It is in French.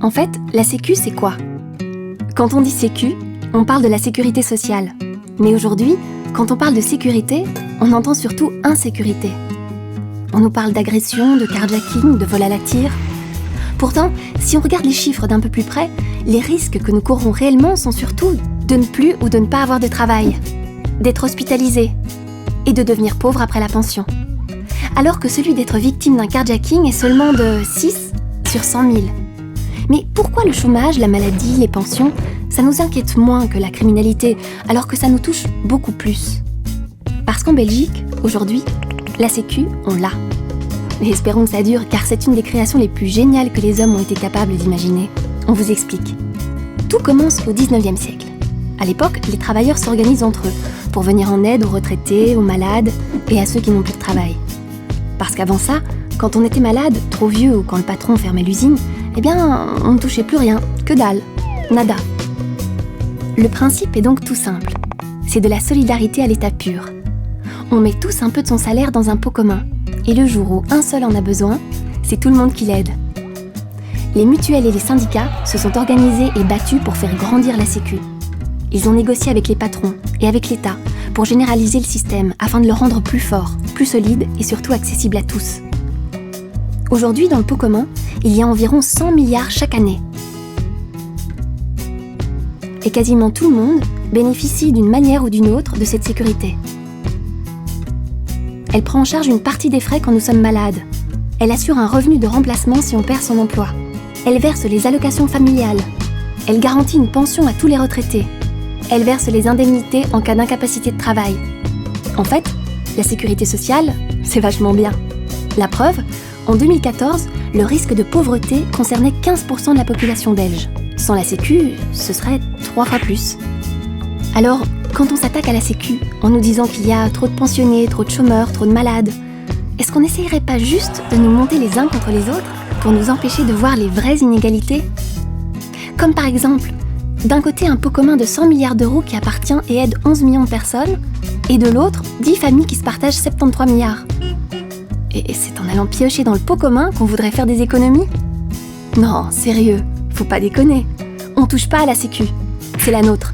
En fait, la Sécu, c'est quoi ? Quand on dit Sécu, on parle de la sécurité sociale. Mais aujourd'hui, quand on parle de sécurité, on entend surtout insécurité. On nous parle d'agression, de carjacking, de vol à la tire. Pourtant, si on regarde les chiffres d'un peu plus près, les risques que nous courons réellement sont surtout de ne plus ou de ne pas avoir de travail, d'être hospitalisé et de devenir pauvre après la pension. Alors que celui d'être victime d'un carjacking est seulement de 6 sur 100 000. Mais pourquoi le chômage, la maladie, les pensions, ça nous inquiète moins que la criminalité, alors que ça nous touche beaucoup plus ? Parce qu'en Belgique, aujourd'hui, la Sécu, on l'a. Et espérons que ça dure, car c'est une des créations les plus géniales que les hommes ont été capables d'imaginer. On vous explique. Tout commence au 19e siècle. À l'époque, les travailleurs s'organisent entre eux pour venir en aide aux retraités, aux malades et à ceux qui n'ont plus de travail. Parce qu'avant ça, quand on était malade, trop vieux ou quand le patron fermait l'usine, eh bien, on ne touchait plus rien, que dalle, nada. Le principe est donc tout simple. C'est de la solidarité à l'état pur. On met tous un peu de son salaire dans un pot commun. Et le jour où un seul en a besoin, c'est tout le monde qui l'aide. Les mutuelles et les syndicats se sont organisés et battus pour faire grandir la Sécu. Ils ont négocié avec les patrons et avec l'État pour généraliser le système afin de le rendre plus fort, plus solide et surtout accessible à tous. Aujourd'hui, dans le pot commun, il y a environ 100 milliards chaque année. Et quasiment tout le monde bénéficie d'une manière ou d'une autre de cette sécurité. Elle prend en charge une partie des frais quand nous sommes malades. Elle assure un revenu de remplacement si on perd son emploi. Elle verse les allocations familiales. Elle garantit une pension à tous les retraités. Elle verse les indemnités en cas d'incapacité de travail. En fait, la sécurité sociale, c'est vachement bien. La preuve, en 2014, le risque de pauvreté concernait 15% de la population belge. Sans la Sécu, ce serait 3 fois plus. Alors, quand on s'attaque à la Sécu, en nous disant qu'il y a trop de pensionnés, trop de chômeurs, trop de malades, est-ce qu'on n'essayerait pas juste de nous monter les uns contre les autres pour nous empêcher de voir les vraies inégalités ? Comme par exemple, d'un côté un pot commun de 100 milliards d'euros qui appartient et aide 11 millions de personnes, et de l'autre, 10 familles qui se partagent 73 milliards. Et c'est en allant piocher dans le pot commun qu'on voudrait faire des économies ? Non, sérieux, faut pas déconner. On touche pas à la Sécu, c'est la nôtre.